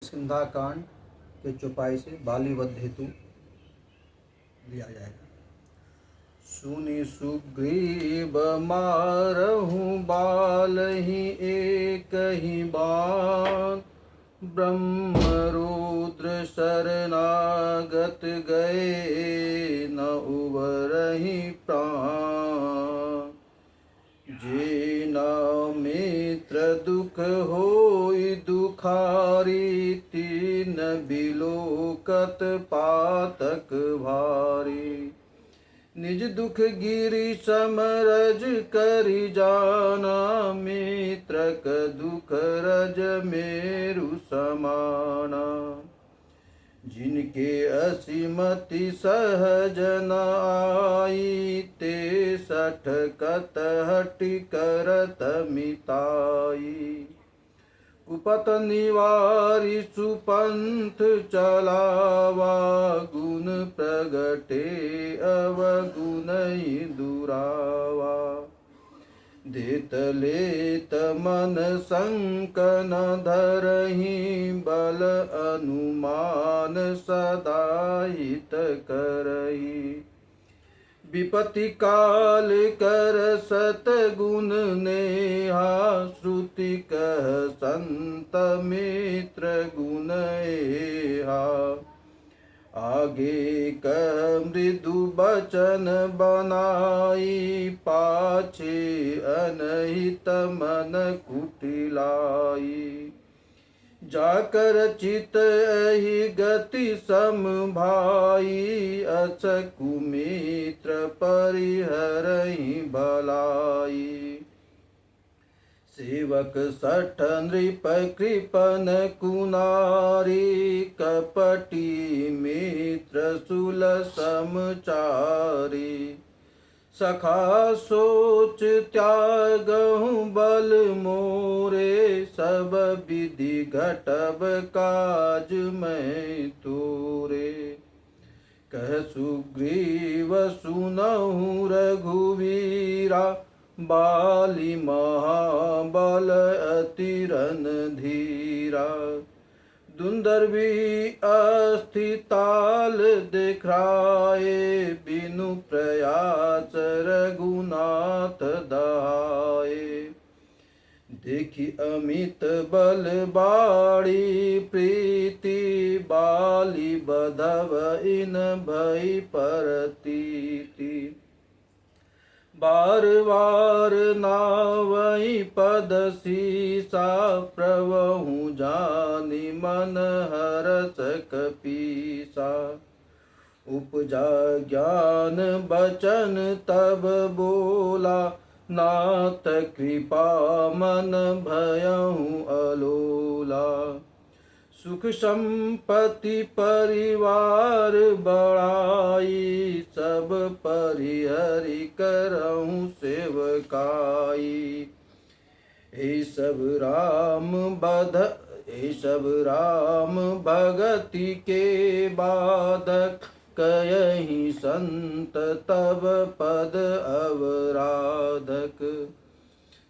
सिंधाकांड के चौपाई से बाली वध हेतु लिया जाएगा। सुनि सुग्रीव मारहु बालहि एक ही बाण, ब्रह्म रुद्र शरणागत गए न उबरहि प्राण। जेना मित्र दुख होई दुखारी, तीन बिलोकत पातक भारी। निज दुख गिरि समरज करि जाना, मित्रक दुख रज मेरु समाना। जिनके असीमति सहज न आई, ते सठ कतहटि करत मिताई। कुपत निवारी सुपंथ चलावा, गुण प्रगटे अवगुणहि दुरावा। देत लेत मन संकन धरहि, बल अनुमान सदा हित करहि। विपत्ति काल कर सतगुण नेहा, श्रुति कह संत मित्र गुण एहा। आगे कह मृदु बचन बनाई, पाछे अनहित मन कुटिलाई। जाकर चित एहि गति समभाई, अचकु मित्र परिहरहि भलाई। सेवक सठ नृप कृपन कुनारी, कपटी मित्र सुल समचारी। सखा सोच त्यागहु बल मोरे, सब विधि घटब काज मैं तोरे। कह सुग्रीव सुनहु रघुवीरा, बाली महाबल अति रणधीरा। दुंदर्वी अस्थिताल दिखराए, बिनु प्रयास रघुनाथ दहाए। देखि अमित बल बाड़ी प्रीति, बाली बधव इन भई परतीति। बार बार नावहि पद सीसा, प्रभु जानि मन हरस कपीसा। उपजा ज्ञान बचन तब बोला, नाथ कृपा मन भयहु अलोला। सुख संपत्ति परिवार बढ़ाई, सब परिहरि करहु सेवकाई। हे सब राम भगति के बाधक, कयहि संत तब पद अवराधक।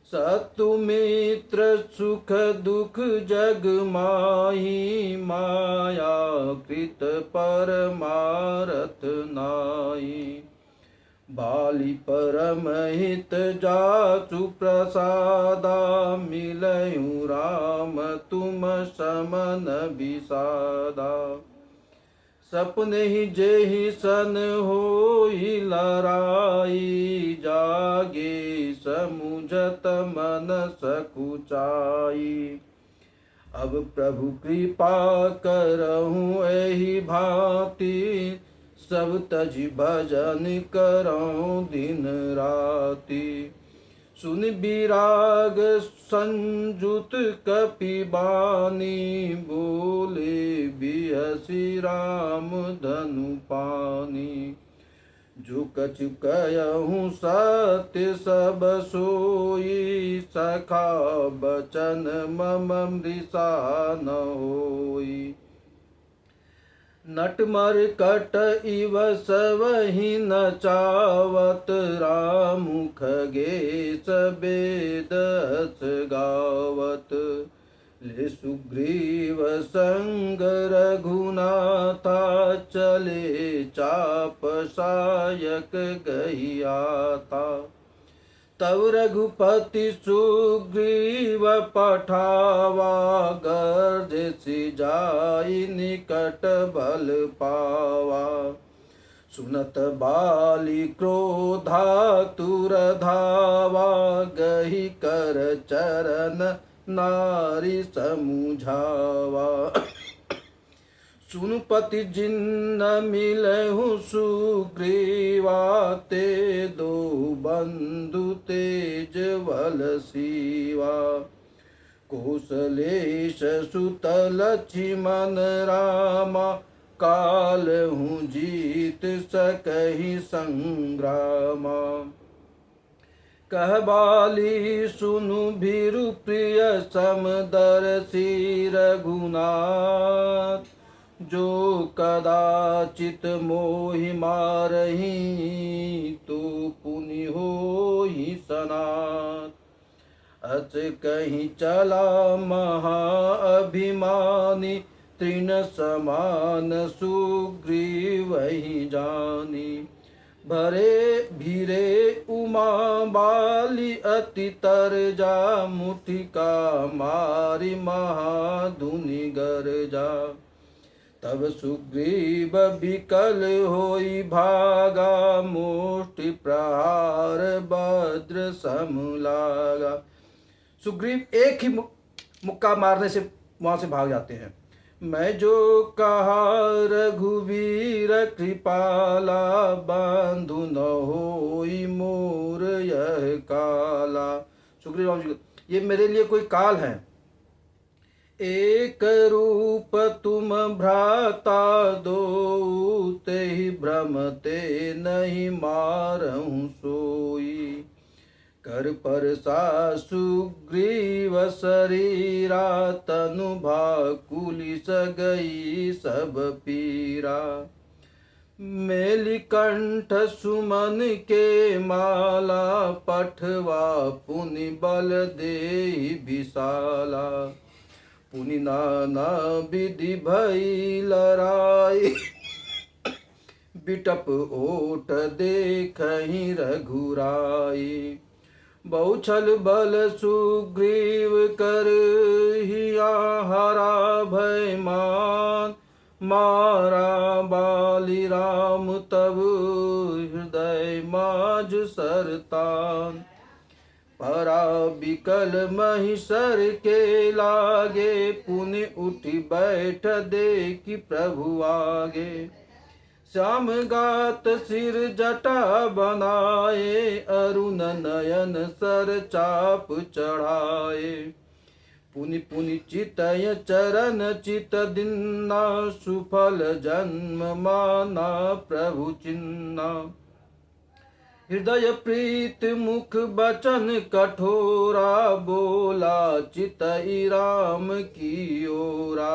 सतु मित्र सुख दुख जग माही, माया कृत परमारथ नाई। बाली परम हित जासु प्रसादा, मिलयु राम तुम समन विषादा। सपने ही जेहि सन होई लराई, जागे समुझत मन सकुचाई। अब प्रभु कृपा करहु एहि भांति, सब तजि भजन करहु दिन राति। सुन विराग संजुत कपि बानी, बोले बिहसि राम धनु पानी। जो कछु कहूँ सत्य सब सोई, सखा बचन मम मृषा न होई। नटमर कट इव सवहि नचावत, राम खगेश वेद गावत। ले सुग्रीव संग रघुनाथा, चले चाप सायक गई आता। तब रघुपति सुग्रीव पठावा, गर्ज सि जाई निकट बल पावा। सुनत बाली क्रोधातुर धावा, गही कर चरण नारी समुझावा। सुनपति जिन्न मिलहु सुग्रीवा, ते दो बंधु तेज बल सीवा। कौशलेश सुत लक्ष्मण रामा, काल हूँ जीत सकहि संग्रामा। कह बाली सुनु भीरु प्रिय समदर्शी रघुनाथ, जो कदाचित मोहि मारही, तो पुनि होहि सनाथ। अच कहीं चला महाअभिमानी, तृण समान सुग्रीव ही जानी। भरे भीरे उमा बाली अति तरजा, मुठिका मारी महाधुनि गरजा। तब सुग्रीव विकल होई भागा, मुष्टि प्रहार वज्र सम लागा। सुग्रीव एक ही मुक्का मारने से वहां से भाग जाते हैं। मैं जो कहा रघुवीर कृपाला, बंधु न होई मोर यह काला। सुग्रीव, ये मेरे लिए कोई काल है। एक रूप तुम भ्राता दो, ते ही भ्रमते नहीं मारहूँ सोई। कर परसा सुग्रीव शरीरा, तनु भाकुलिस गई सब पीरा। मेली कंठ सुमन के माला, पठवा पुनि बल देहि विशाला। पुनि नाना विधि भई लड़ाई, बिटप ओट देखहि रघुराई। बहुछल बल सुग्रीव कर हिया, हरा भय मान मारा बाली राम। तब हृदय माज सरतान, परा बिकल महिषर के लागे। पुनि उठी बैठ देखि प्रभु आगे। श्याम गात सिर जटा बनाए, अरुण नयन सर चाप चढ़ाए। पुनि पुनि चितय चरण चित दिन्ना, सुफल जन्म माना प्रभु चिन्ना। हृदय प्रीत मुख बचन कठोरा, बोला चितई राम की ओरा।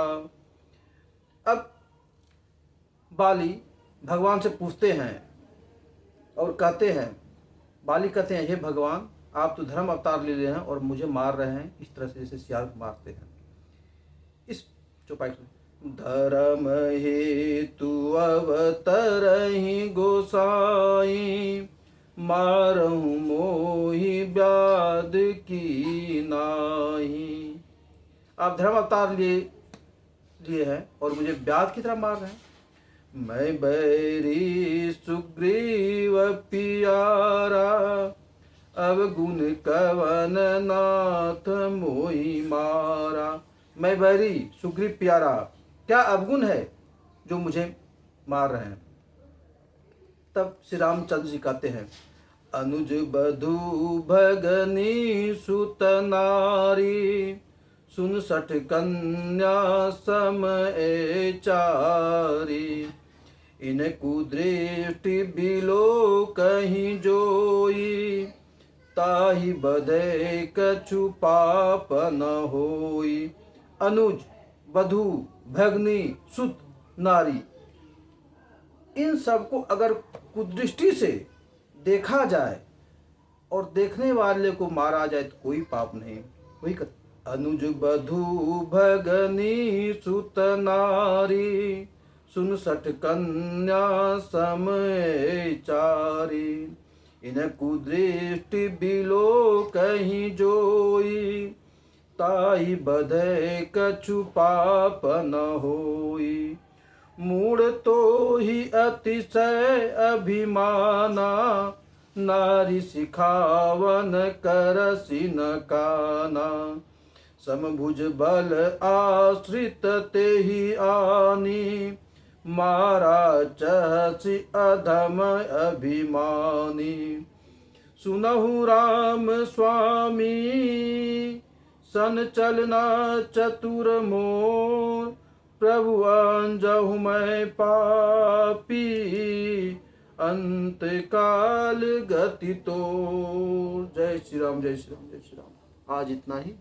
अब बाली भगवान से पूछते हैं और कहते हैं, बाली कहते हैं, हे भगवान, आप तो धर्म अवतार ले रहे हैं और मुझे मार रहे हैं। इस तरह से जैसे सियार को मारते हैं। इस चौपाई में धर्म हेतु अवतरहि गोसाई, मारहूँ मोहि व्याध की नाही। आप धर्म अवतार लिए हैं और मुझे व्याध की तरह मार रहे हैं। मैं बैरी सुग्रीव पियारा, अब गुण कवन नाथ मोहि मारा। मैं बैरी सुग्रीव प्यारा, क्या अवगुण है जो मुझे मार रहे हैं। तब श्री रामचंद्र जी कहते हैं, अनुज बधु भगनी सुत नारी, 69 कन्या सम चारी। इन कुदृष्टि बिलो कहीं जोई, ताहि बधे कछु पाप न होई। अनुज, वधु, भगनी, सुत, नारी, इन सबको अगर कुदृष्टि से देखा जाए और देखने वाले को मारा जाए तो कोई पाप नहीं। वही अनुज बधू भगनी सुत नारी, सुन सठ कन्या समय चारी। इन कुदृष्टि बिलो कहीं जोई, ताई बधै कछु पाप न होई। मूढ़ तो ही अतिशय अभिमाना, नारी सिखावन करसि न काना। समभुज बल आश्रित तेहि आनी, मारा चहसि अधम अभिमानी। सुनहु राम स्वामी सन चलना चतुर मोर, प्रभु अंजहु मैं पापी अंत काल गति तो। जय श्री राम, जय श्री राम, जय श्री राम। आज इतना ही।